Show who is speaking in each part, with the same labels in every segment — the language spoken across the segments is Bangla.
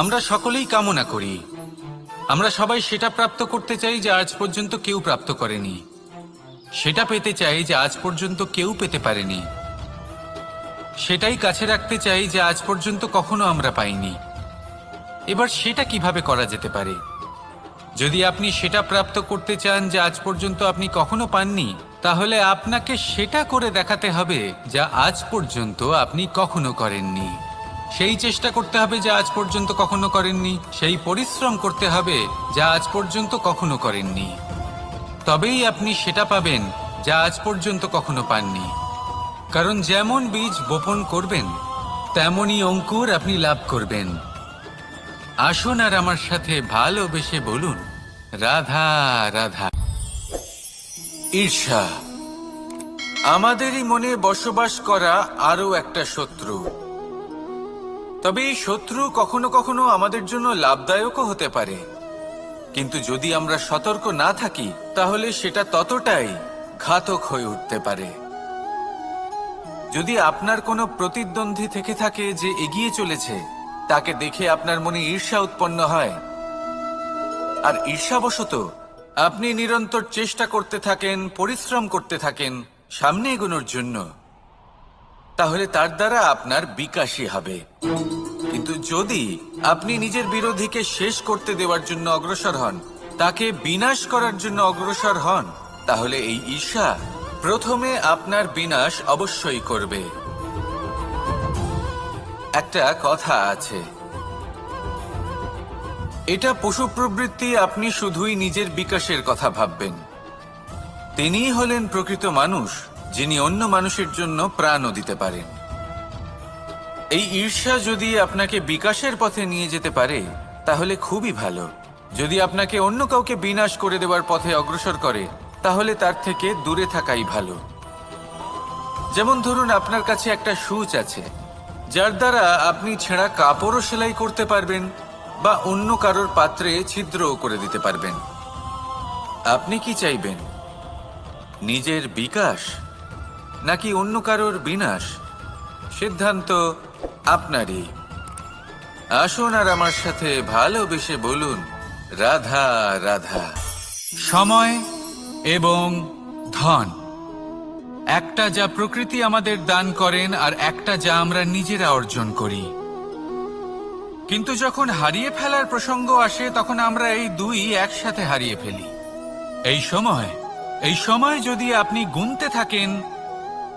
Speaker 1: আমরা সকলেই কামনা করি, আমরা সবাই সেটা প্রাপ্ত করতে চাই যা আজ পর্যন্ত কেউ প্রাপ্ত করেনি, সেটা পেতে চাই যা আজ পর্যন্ত কেউ পেতে পারেনি, সেটাই কাছে রাখতে চাই যা আজ পর্যন্ত কখনো আমরা পাইনি। এবার সেটা কিভাবে করা যেতে পারে? যদি আপনি সেটা প্রাপ্ত করতে চান যা আজ পর্যন্ত আপনি কখনো পাননি, তাহলে আপনাকে সেটা করে দেখাতে হবে যা আজ পর্যন্ত আপনি কখনো করেননি। সেই চেষ্টা করতে হবে যা আজ পর্যন্ত কখনো করেননি, সেই পরিশ্রম করতে হবে যা আজ পর্যন্ত কখনো করেননি। তবেই আপনি সেটা পাবেন যা আজ পর্যন্ত কখনো পাননি। কারণ যেমন বীজ বপন করবেন তেমনই অঙ্কুর আপনি লাভ করবেন। আসুন আর আমার সাথে ভালোবেসে বলুন, রাধা রাধা। ঈর্ষা আমাদেরই মনে বসবাস করা আরো একটা শত্রু। তবে এই শত্রু কখনো কখনো আমাদের জন্য লাভদায়কও হতে পারে, কিন্তু যদি আমরা সতর্ক না থাকি তাহলে সেটা ততটাই ঘাতক হয়ে উঠতে পারে। যদি আপনার কোনো প্রতিদ্বন্দ্বী থেকে থাকে যে এগিয়ে চলেছে, তাকে দেখে আপনার মনে ঈর্ষা উৎপন্ন হয়, আর ঈর্ষাবশত আপনি নিরন্তর চেষ্টা করতে থাকেন, পরিশ্রম করতে থাকেন সামনে এগোনোর জন্য, তাহলে তার দ্বারা আপনার বিকাশই হবে। কিন্তু যদি আপনি নিজের বিরোধীকে শেষ করতে দেওয়ার জন্য অগ্রসর হন, তাকে বিনাশ করার জন্য অগ্রসর হন, তাহলে এই ঈর্ষা প্রথমে আপনার বিনাশ অবশ্যই করবে। একটা কথা আছে, এটা পশু প্রবৃত্তি, আপনি শুধুই নিজের বিকাশের কথা ভাববেন। তিনিই হলেন প্রকৃত মানুষ, যিনি অন্য মানুষের জন্য প্রাণও দিতে পারেন। এই ঈর্ষা যদি আপনাকে বিকাশের পথে নিয়ে যেতে পারে তাহলে খুবই ভালো। যদি আপনাকে অন্য কাউকে বিনাশ করে দেওয়ার পথে অগ্রসর করে, তাহলে তার থেকে দূরে থাকাই ভালো। যেমন ধরুন, আপনার কাছে একটা সূচ আছে যার দ্বারা আপনি ছেঁড়া কাপড়ও সেলাই করতে পারবেন বা অন্য কারোর পাত্রে ছিদ্রও করে দিতে পারবেন। আপনি কি চাইবেন, নিজের বিকাশ নাকি অন্য কারোর বিনাশ? সিদ্ধান্ত আপনারই। আসুন আর আমার সাথে ভালোবেসে বলুন, রাধা রাধা। সময় এবং ধন, একটা যা প্রকৃতি আমাদের দান করেন আর একটা যা আমরা নিজেরা অর্জন করি। কিন্তু যখন হারিয়ে ফেলার প্রসঙ্গ আসে তখন আমরা এই দুই একসাথে হারিয়ে ফেলি। এই সময় যদি আপনি গুনতে থাকেন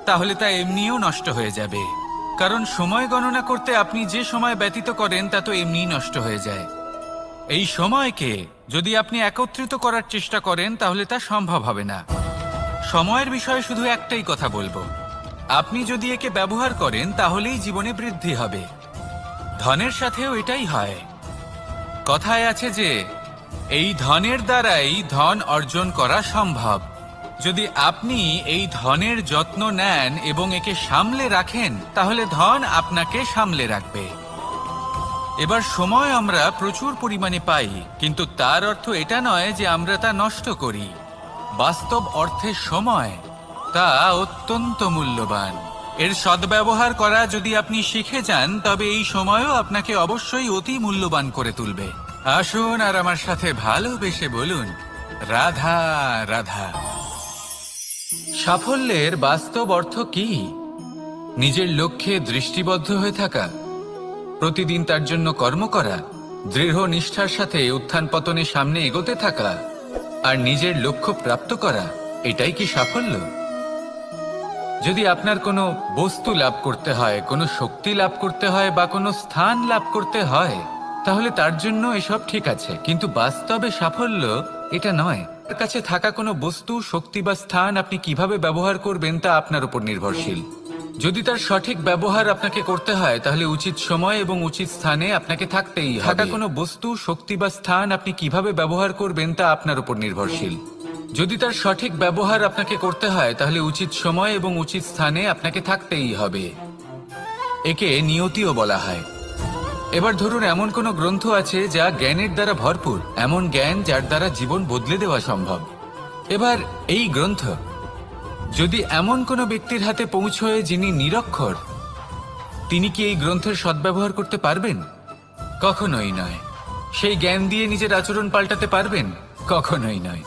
Speaker 1: তাহলে তা এমনিও নষ্ট হয়ে যাবে, কারণ সময় গণনা করতে আপনি যে সময় ব্যতীত করেন তা তো এমনিই নষ্ট হয়ে যায়। এই সময়কে যদি আপনি একত্রিত করার চেষ্টা করেন তাহলে তা সম্ভব হবে না। সময়ের বিষয়ে শুধু একটাই কথা বলবো, আপনি যদি একে ব্যবহার করেন তাহলেই জীবনে বৃদ্ধি হবে। ধনের সাথেও এটাই হয়। কথায় আছে যে এই ধনের দ্বারাই ধন অর্জন করা সম্ভব। যদি আপনি এই ধনের যত্ন নেন এবং একে সামলে রাখেন, তাহলে ধন আপনাকে সামলে রাখবে। এবার সময় আমরা প্রচুর পরিমাণে পাই, কিন্তু তার অর্থ এটা নয় যে আমরা তা নষ্ট করি। বাস্তব অর্থে সময় তা অত্যন্ত মূল্যবান। এর সদ্ব্যবহার করা যদি আপনি শিখে যান, তবে এই সময়ও আপনাকে অবশ্যই অতি মূল্যবান করে তুলবে। আসুন আর আমার সাথে ভালোবেসে বলুন, রাধা রাধা। সাফল্যের বাস্তব অর্থ কি? নিজের লক্ষ্যে দৃষ্টিবদ্ধ হয়ে থাকা, প্রতিদিন তার জন্য কর্ম করা, দৃঢ় নিষ্ঠার সাথে উত্থান পতনের সামনে এগোতে থাকা আর নিজের লক্ষ্য প্রাপ্ত করা, এটাই কি সাফল্য? যদি আপনার কোনো বস্তু লাভ করতে হয়, কোনো শক্তি লাভ করতে হয় বা কোনো স্থান লাভ করতে হয়, তাহলে তার জন্য এসব ঠিক আছে, কিন্তু বাস্তবে সাফল্য এটা নয়। আপনার কাছে থাকা কোনো বস্তু, শক্তি বা স্থান আপনি কিভাবে ব্যবহার করবেন তা আপনার উপর নির্ভরশীল। যদি তার সঠিক ব্যবহার আপনাকে করতে হয়, তাহলে উচিত সময় এবং উচিত স্থানে আপনাকে থাকতেই হবে। থাকা কোনো বস্তু, শক্তি বা স্থান আপনি কিভাবে ব্যবহার করবেন তা আপনার উপর নির্ভরশীল। যদি তার সঠিক ব্যবহার আপনাকে করতে হয়, তাহলে উচিত সময় এবং উচিত স্থানে আপনাকে থাকতেই হবে। একে নিয়তিও বলা হয়। এবার ধরুন, এমন কোনো গ্রন্থ আছে যা জ্ঞানের দ্বারা ভরপুর, এমন জ্ঞান যার দ্বারা জীবন বদলে দেওয়া সম্ভব। এবার এই গ্রন্থ যদি এমন কোনো ব্যক্তির হাতে পৌঁছয় যিনি নিরক্ষর, তিনি কি এই গ্রন্থের সদ্ব্যবহার করতে পারবেন? কখনোই নয়। সেই জ্ঞান দিয়ে নিজের আচরণ পাল্টাতে পারবেন? কখনোই নয়।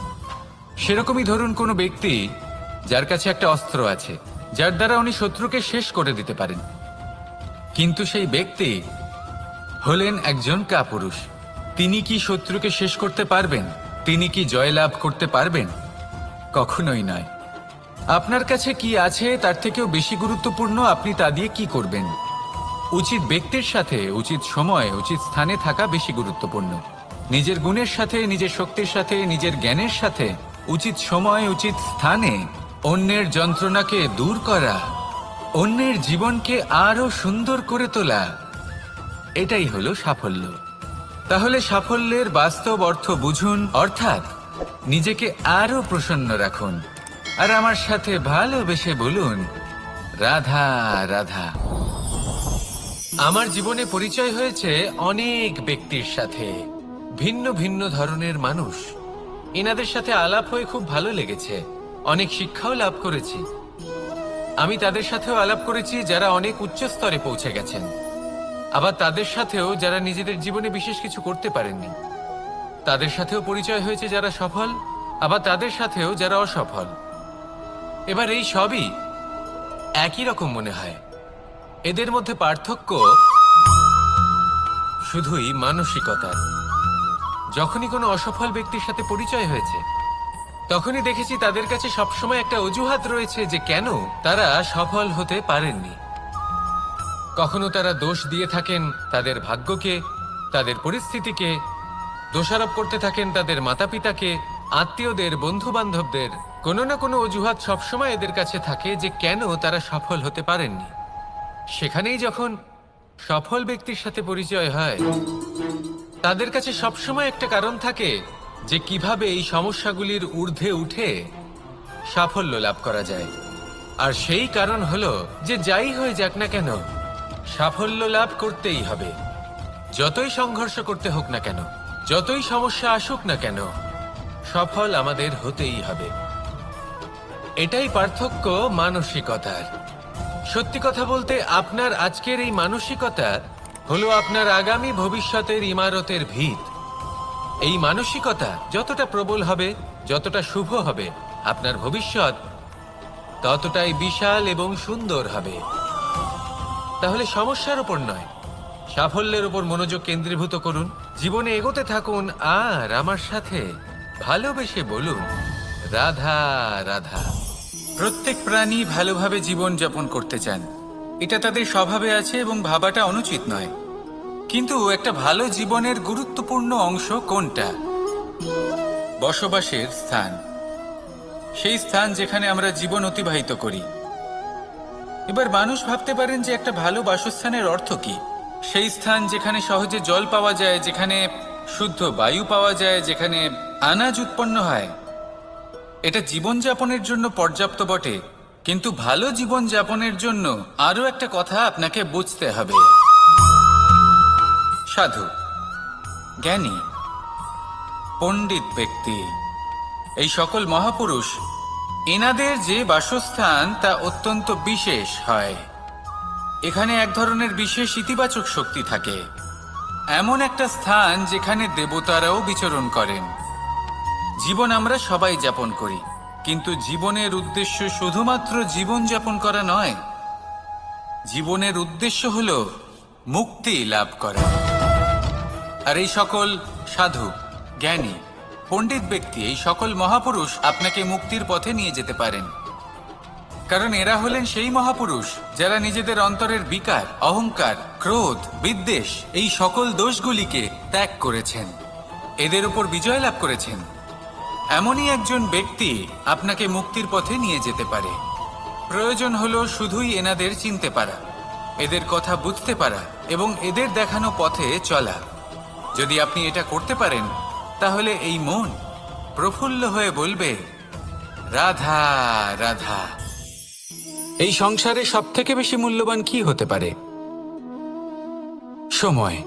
Speaker 1: সেরকমই ধরুন কোনো ব্যক্তি যার কাছে একটা অস্ত্র আছে, যার দ্বারা উনি শত্রুকে শেষ করে দিতে পারেন, কিন্তু সেই ব্যক্তি হলেন একজন কাপুরুষ। তিনি কি শত্রুকে শেষ করতে পারবেন? তিনি কি জয়লাভ করতে পারবেন? কখনোই নয়। আপনার কাছে কি আছে তার থেকেও বেশি গুরুত্বপূর্ণ আপনি তা দিয়ে কি করবেন। উচিত ব্যক্তির সাথে উচিত সময় উচিত স্থানে থাকা বেশি গুরুত্বপূর্ণ। নিজের গুণের সাথে, নিজের শক্তির সাথে, নিজের জ্ঞানের সাথে উচিত সময় উচিত স্থানে অন্যের যন্ত্রণাকে দূর করা, অন্যের জীবনকে আরো সুন্দর করে তোলা, এটাই হলো সাফল্য। তাহলে সাফল্যের বাস্তব অর্থ বুঝুন, অর্থাৎ নিজেকে আরো প্রসন্ন রাখুন। আর আমার সাথে ভালোবেসে বলুন, রাধা রাধা। আমার জীবনে পরিচয় হয়েছে অনেক ব্যক্তির সাথে, ভিন্ন ভিন্ন ধরনের মানুষ। এনাদের সাথে আলাপ হয়ে খুব ভালো লেগেছে, অনেক শিক্ষাও লাভ করেছি। আমি তাদের সাথেও আলাপ করেছি যারা অনেক উচ্চ স্তরে পৌঁছে গেছেন, আবার তাদের সাথেও যারা নিজেদের জীবনে বিশেষ কিছু করতে পারেননি। তাদের সাথেও পরিচয় হয়েছে যারা সফল, আবার তাদের সাথেও যারা অসফল। এবার এই সবই একই রকম মনে হয়। এদের মধ্যে পার্থক্য শুধুই মানসিকতার। যখনই কোনো অসফল ব্যক্তির সাথে পরিচয় হয়েছে, তখনই দেখেছি তাদের কাছে সবসময় একটা অজুহাত রয়েছে যে কেন তারা সফল হতে পারেননি। কখনো তারা দোষ দিয়ে থাকেন তাদের ভাগ্যকে, তাদের পরিস্থিতিকে, দোষারোপ করতে থাকেন তাদের মাতা পিতাকে, আত্মীয়দের, বন্ধু বান্ধবদের। কোনো না কোনো অজুহাত সবসময় এদের কাছে থাকে যে কেন তারা সফল হতে পারেননি। সেখানেই যখন সফল ব্যক্তির সাথে পরিচয় হয়, তাদের কাছে সবসময় একটা কারণ থাকে যে কিভাবে এই সমস্যাগুলির ঊর্ধ্বে উঠে সাফল্য লাভ করা যায়। আর সেই কারণ হলো যে যাই হয়ে যাক না কেন, সাফল্য লাভ করতেই হবে। যতই সংঘর্ষ করতে হোক না কেন, যতই সমস্যা আসুক না কেন, সফল আমাদের হতেই হবে। এটাই পার্থক্য মানসিকতার। সত্যি কথা বলতে, আপনার আজকের এই মানসিকতা হলো আপনার আগামী ভবিষ্যতের ইমারতের ভিত। এই মানসিকতা যতটা প্রবল হবে, যতটা শুভ হবে, আপনার ভবিষ্যৎ ততটাই বিশাল এবং সুন্দর হবে। তাহলে সমস্যার উপর নয়, সাফল্যের উপর মনোযোগ কেন্দ্রীভূত করুন, জীবনে এগোতে থাকুন, আর আমার সাথে ভালোবেসে বলুন, রাধা রাধা। প্রত্যেক প্রাণী ভালোভাবে জীবন যাপন করতে চান, এটা তাদের স্বভাবে আছে এবং ভাবাটা অনুচিত নয়। কিন্তু একটা ভালো জীবনের গুরুত্বপূর্ণ অংশ কোনটা? বসবাসের স্থান। সেই স্থান যেখানে আমরা জীবন অতিবাহিত করি। এবার মানুষ ভাবতে পারেন যে একটা ভালো বাসস্থানের অর্থ কি? সেই স্থান যেখানে সহজে জল পাওয়া যায়, যেখানে শুদ্ধ বায়ু পাওয়া যায়, যেখানে আনাজ উৎপন্ন হয়। এটা জীবনযাপনের জন্য পর্যাপ্ত বটে, কিন্তু ভালো জীবনযাপনের জন্য আরও একটা কথা আপনাকে বুঝতে হবে। সাধু, জ্ঞানী, পণ্ডিত ব্যক্তি, এই সকল মহাপুরুষ, এনাদের যে বাসস্থান তা অত্যন্ত বিশেষ হয়। এখানে এক ধরনের বিশেষ ইতিবাচক শক্তি থাকে, এমন একটা স্থান যেখানে দেবতারাও বিচরণ করেন। জীবন আমরা সবাই যাপন করি, কিন্তু জীবনের উদ্দেশ্য শুধুমাত্র জীবন যাপন করা নয়। জীবনের উদ্দেশ্য হল মুক্তি লাভ করা। আর এই সকল সাধু, জ্ঞানী, পণ্ডিত ব্যক্তি, এই সকল মহাপুরুষ আপনাকে মুক্তির পথে নিয়ে যেতে পারেন। কারণ এরা হলেন সেই মহাপুরুষ যারা নিজেদের অন্তরের বিকার, অহংকার, ক্রোধ, বিদ্বেষ, এই সকল দোষগুলিকে ত্যাগ করেছেন, এদের উপর বিজয় লাভ করেছেন। এমনই একজন ব্যক্তি আপনাকে মুক্তির পথে নিয়ে যেতে পারে। প্রয়োজন হলো শুধুই এনাদের চিনতে পারা, এদের কথা বুঝতে পারা এবং এদের দেখানো পথে চলা। যদি আপনি এটা করতে পারেন, তাহলে এই মন প্রফুল্ল হয়ে বলবে, রাধা রাধা। এই সংসারে সবথেকে বেশি মূল্যবান কি হতে পারে? সময়।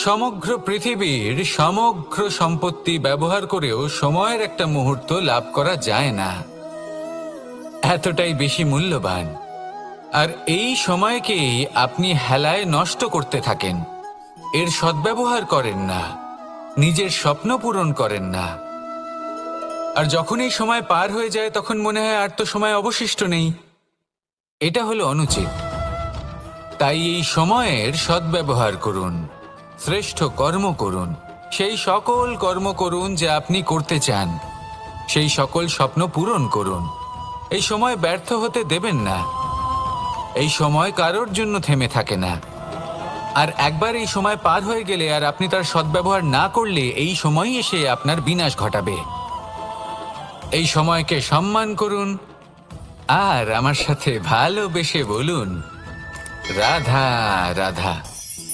Speaker 1: সমগ্র পৃথিবীর সমগ্র সম্পত্তি ব্যবহার করেও সময়ের একটা মুহূর্ত লাভ করা যায় না, এতটাই বেশি মূল্যবান। আর এই সময়কেই আপনি হেলায় নষ্ট করতে থাকেন। এর সদ্ব্যবহার করেন না, নিজের স্বপ্ন পূরণ করেন না, আর যখন এই সময় পার হয়ে যায় তখন মনে হয় আর তো সময় অবশিষ্ট নেই। এটা হলো অনুচিত। তাই এই সময়ের সদ্ব্যবহার করুন, শ্রেষ্ঠ কর্ম করুন, সেই সকল কর্ম করুন যা আপনি করতে চান, সেই সকল স্বপ্ন পূরণ করুন। এই সময় ব্যর্থ হতে দেবেন না। এই সময় কারোর জন্য থেমে থাকে না। আর একবার এই সময় পার হয়ে গেলে আর আপনি তার সদ্ব্যবহার না করলে এই সময়ই এসে আপনার বিনাশ ঘটাবে। এই সময়কে সম্মান করুন আর আমার সাথে ভালোবেসে বলুন, রাধা রাধা।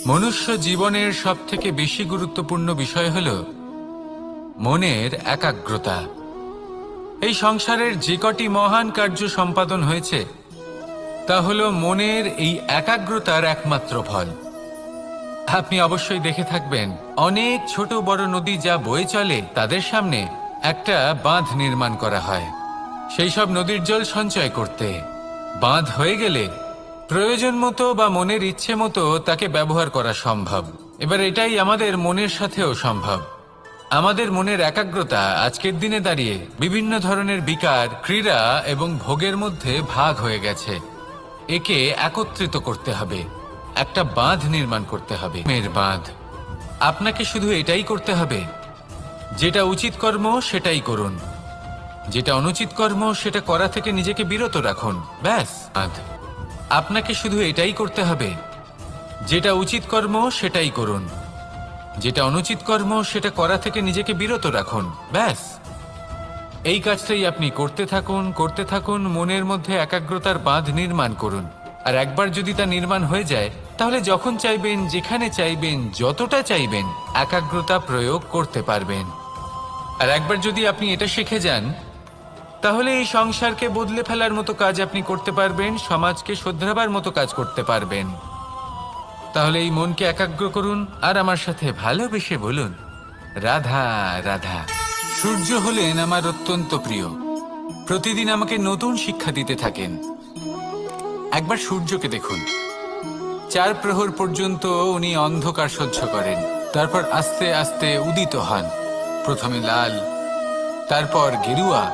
Speaker 1: মনুষ্য জীবনের সবথেকে বেশি গুরুত্বপূর্ণ বিষয় হল মনের একাগ্রতা। এই সংসারের যে কটি মহান কার্য সম্পাদন হয়েছে তা হল মনের এই একাগ্রতার একমাত্র ফল। আপনি অবশ্যই দেখে থাকবেন, অনেক ছোট বড় নদী যা বয়ে চলে তাদের সামনে একটা বাঁধ নির্মাণ করা হয় সেই সব নদীর জল সঞ্চয় করতে। বাঁধ হয়ে গেলে প্রয়োজন মতো বা মনের ইচ্ছে মতো তাকে ব্যবহার করা সম্ভব। এবার এটাই আমাদের মনের সাথেও সম্ভব। আমাদের মনের একাগ্রতা আজকের দিনে দাঁড়িয়ে বিভিন্ন ধরনের বিকার, ক্রীড়া এবং ভোগের মধ্যে ভাগ হয়ে গেছে। একে একত্রিত করতে হবে, একটা বাঁধ নির্মাণ করতে হবে। মের বাঁধ। আপনাকে শুধু এটাই করতে হবে, যেটা উচিত কর্ম সেটাই করুন, যেটা অনুচিত কর্ম সেটা করা থেকে নিজেকে বিরত রাখুন। ব্যাস। আপনাকে শুধু এটাই করতে হবে, যেটা উচিত কর্ম সেটাই করুন, যেটা অনুচিত কর্ম সেটা করা থেকে নিজেকে বিরত রাখুন। ব্যাস। এই কাজটাই আপনি করতে থাকুন, করতে থাকুন। মনের মধ্যে একাগ্রতার বাঁধ নির্মাণ করুন। আর একবার যদি তা নির্মাণ হয়ে যায় তাহলে যখন চাইবেন, যেখানে চাইবেন, যতটা চাইবেন একাগ্রতা প্রয়োগ করতে পারবেন। আর একবার যদি আপনি এটা শিখে যান তাহলে এই সংসারকে বদলে ফেলার মতো কাজ আপনি করতে পারবেন, সমাজকে শোধরাবার মতো কাজ করতে পারবেন। তাহলে এই মনকে একাগ্র করুন আর আমার সাথে ভালোবেসে বলুন, রাধা রাধা। সূর্য হলেন আমার অত্যন্ত প্রিয়। প্রতিদিন আমাকে নতুন শিক্ষা দিতে থাকেন। একবার সূর্যকে দেখুন। 4 প্রহর পর্যন্ত উনি অন্ধকার সহ্য করেন, তারপর আস্তে আস্তে উদিত হন। প্রথমে লাল, তারপর গেরুয়া,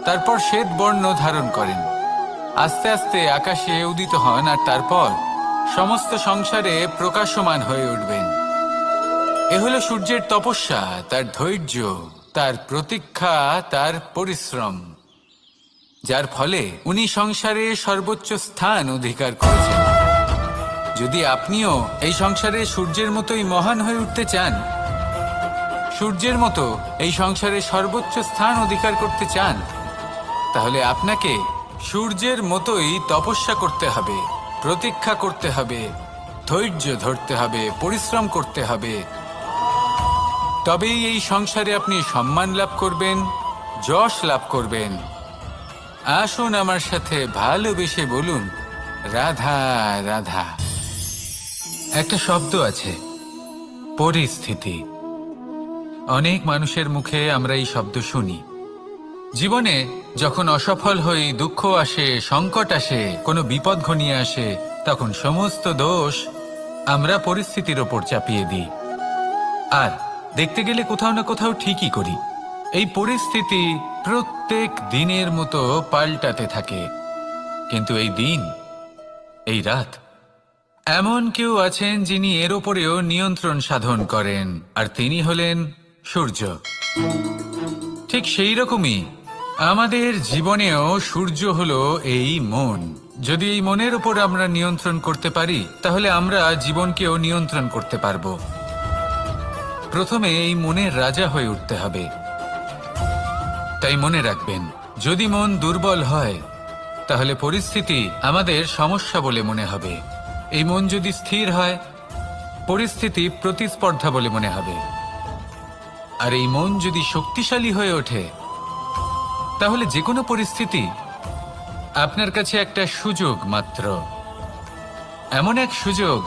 Speaker 1: তারপর শ্বেত বর্ণ ধারণ করেন। আস্তে আস্তে আকাশে উদিত হন আর তারপর সমস্ত সংসারে প্রকাশমান হয়ে উঠবেন। এ হলো সূর্যের তপস্যা, তার ধৈর্য, তার প্রতীক্ষা, তার পরিশ্রম, যার ফলে উনি সংসারে সর্বোচ্চ স্থান অধিকার করেছেন। যদি আপনিও এই সংসারে সূর্যের মতোই মহান হয়ে উঠতে চান, সূর্যের মতো এই সংসারে সর্বোচ্চ স্থান অধিকার করতে চান, তাহলে আপনাকে সূর্যের মতোই তপস্যা করতে হবে, প্রতীক্ষা করতে হবে, ধৈর্য ধরতে হবে, পরিশ্রম করতে হবে। তবেই এই সংসারে আপনি সম্মান লাভ করবেন, যশ লাভ করবেন। আসুন আমার সাথে ভালোবেসে বলুন, রাধা রাধা। একটা শব্দ আছে, পরিস্থিতি। অনেক মানুষের মুখে আমরা এই শব্দ শুনি। জীবনে যখন অসফল হই, দুঃখ আসে, সংকট আসে, কোনো বিপদ ঘনিয়ে আসে, তখন সমস্ত দোষ আমরা পরিস্থিতির ওপর চাপিয়ে দিই। আর দেখতে গেলে কোথাও না কোথাও ঠিকই করি। এই পরিস্থিতি প্রত্যেক দিনের মতো পাল্টাতে থাকে, কিন্তু এই দিন, এই রাত, এমন কেউ আছেন যিনি এর ওপরেও নিয়ন্ত্রণ সাধন করেন, আর তিনি হলেন সূর্য। ঠিক সেই রকমই আমাদের জীবনেও সূর্য হলো এই মন। যদি এই মনের উপর আমরা নিয়ন্ত্রণ করতে পারি তাহলে আমরা জীবনকেও নিয়ন্ত্রণ করতে পারবো। প্রথমে এই মনের রাজা হয়ে উঠতে হবে। তাই মনে রাখবেন, যদি মন দুর্বল হয় তাহলে পরিস্থিতি আমাদের সমস্যা বলে মনে হবে। এই মন যদি স্থির হয়, পরিস্থিতি প্রতিস্পর্ধা বলে মনে হবে। আর এই মন যদি শক্তিশালী হয়ে ওঠে তাহলে যে কোনো পরিস্থিতি আপনার কাছে একটা সুযোগ মাত্র, এমন এক সুযোগ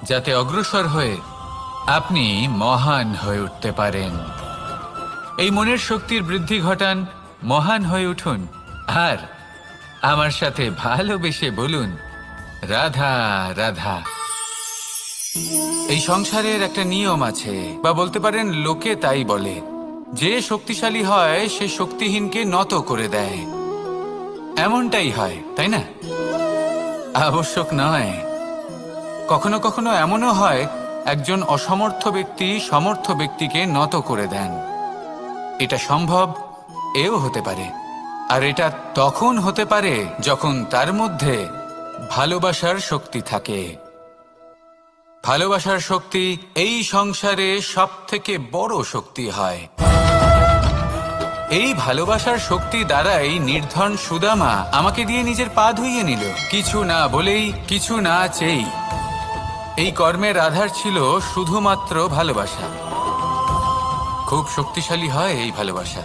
Speaker 1: যাতে অগ্রসর হয়ে আপনি মহান হয়ে উঠতে পারেন। এই মনের শক্তির বৃদ্ধি ঘটান, মহান হয়ে উঠুন আর আমার সাথে ভালোবেসে বলুন, রাধা রাধা। এই সংসারের একটা নিয়ম আছে, বা বলতে পারেন লোকে তাই বলে, যে শক্তিশালী হয় সে শক্তিহীনকে নত করে দেয়। এমনটাই হয়, তাই না? আবশ্যক নয়। কখনো কখনো এমনও হয় একজন অসমর্থ ব্যক্তি সমর্থ ব্যক্তিকে নত করে দেন। এটা সম্ভব, এও হতে পারে। আর এটা তখন হতে পারে যখন তার মধ্যে ভালোবাসার শক্তি থাকে। ভালোবাসার শক্তি এই সংসারে সবথেকে বড় শক্তি হয়। এই ভালোবাসার শক্তি দ্বারাই নির্ধন সুদামা আমাকে দিয়ে নিজের পা ধুইয়ে নিল, কিছু না বলেই, কিছু না চেয়েই। এই কর্মের আধার ছিল শুধুমাত্র ভালোবাসা। খুব শক্তিশালী হয় এই ভালোবাসা।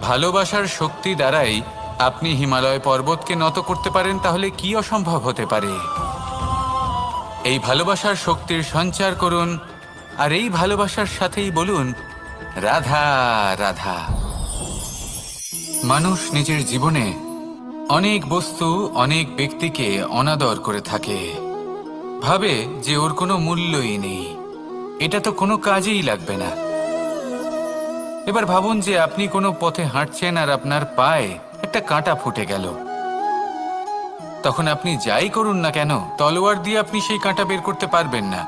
Speaker 1: ভালোবাসার শক্তি দ্বারাই আপনি হিমালয় পর্বতকে নত করতে পারেন, তাহলে কি অসম্ভব হতে পারে? এই ভালোবাসার শক্তির সঞ্চার করুন, আর এই ভালোবাসার সাথেই বলুন, রাধা রাধা। মানুষ নিজের জীবনে অনেক বস্তু, অনেক ব্যক্তিকে অনাদর করে থাকে, ভাবে যে ওর কোনো মূল্যই নেই, এটা তো কোনো কাজেই লাগবে না। এবার ভাবুন যে আপনি কোনো পথে হাঁটছেন আর আপনার পায়ে একটা কাঁটা ফুটে গেল। তখন আপনি যাই করুন না কেন, তলোয়ার দিয়ে আপনি সেই কাঁটা বের করতে পারবেন না।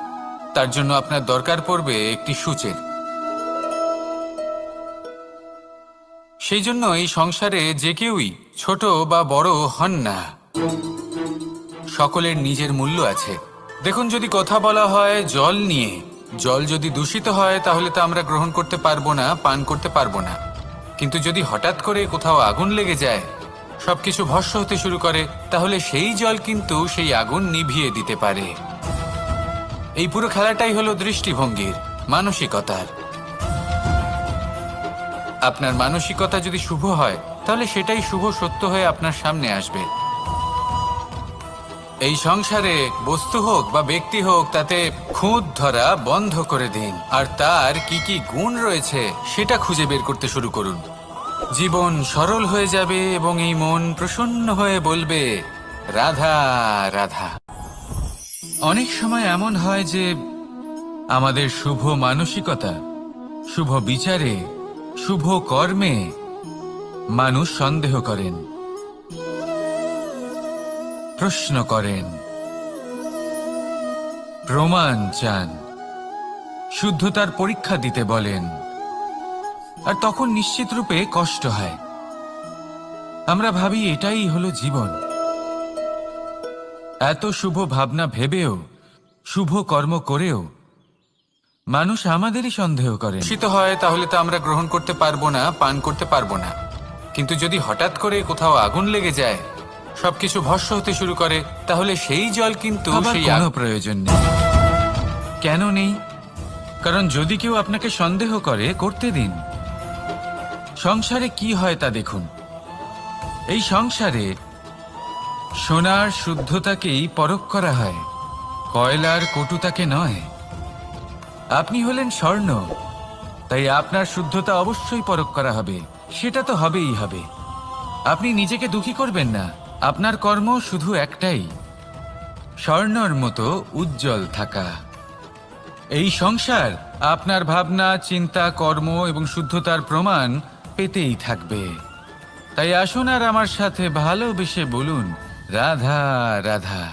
Speaker 1: তার জন্য আপনার দরকার পড়বে একটি সূচের। সেই জন্য এই সংসারে যে কেউই ছোট বা বড় হন না, সকলের নিজের মূল্য আছে। দেখুন, যদি কথা বলা হয় জল নিয়ে, জল যদি দূষিত হয় তাহলে তা আমরা গ্রহণ করতে পারবো না, পান করতে পারবো না। কিন্তু যদি হঠাৎ করে কোথাও আগুন লেগে যায়, সবকিছু ভস্ম হতে শুরু করে, তাহলে সেই জল কিন্তু সেই আগুন নিভিয়ে দিতে পারে। এই পুরো খেলাটাই হলো দৃষ্টিভঙ্গির, মানসিকতার। আপনার মানসিকতা যদি শুভ হয় তাহলে সেটাই শুভ সত্য হয়ে আপনার সামনে আসবে। এই সংসারে বস্তু হোক বা ব্যক্তি হোক, তাতে খুঁত ধরা বন্ধ করে দিন, আর তার কি কি গুণ রয়েছে সেটা খুঁজে বের করতে শুরু করুন। জীবন সরল হয়ে যাবে এবং এই মন প্রসন্ন হয়ে বলবে, রাধা রাধা। অনেক সময় এমন হয় যে আমাদের শুভ মানসিকতা, শুভ বিচারে, শুভ কর্মে মানুষ সন্দেহ করেন, প্রশ্ন করেন, প্রমাণ চান, শুদ্ধতার পরীক্ষা দিতে বলেন, আর তখন নিশ্চিত রূপে কষ্ট হয়। আমরা ভাবি এটাই হলো জীবন। এত শুভ ভাবনা ভেবেও, শুভ কর্ম করেও মানুষ আমাদেরই সন্দেহ করে। শীত হয় তাহলে তো আমরা গ্রহণ করতে পারবো না, পান করতে পারবো না। কিন্তু যদি হঠাৎ করে কোথাও আগুন লেগে যায়, সবকিছু ভস্ম হতে শুরু করে, তাহলে সেই জল কিন্তু সেই কোনো প্রয়োজন নেই। কেন নেই? কারণ যদি কেউ আপনাকে সন্দেহ করে, করতে দিন। সংসারে কি হয় তা দেখুন। এই সংসারে সোনার শুদ্ধতাকেই পরখ করা হয়, কয়লার কটুতাকে নয়। আপনি হলেন স্বর্ণ, তাই আপনার শুদ্ধতা অবশ্যই পরখ করা হবে। সেটা তো হবেই হবে। আপনি নিজেকে দুঃখী করবেন না। আপনার কর্ম শুধু একটাই, স্বর্ণর মতো উজ্জ্বল থাকা। এই সংসার আপনার ভাবনা, চিন্তা, কর্ম এবং শুদ্ধতার প্রমাণ পেতেই থাকবে। তাই আসুন আর আমার সাথে ভালোবেসে বলুন, রাধা রাধা।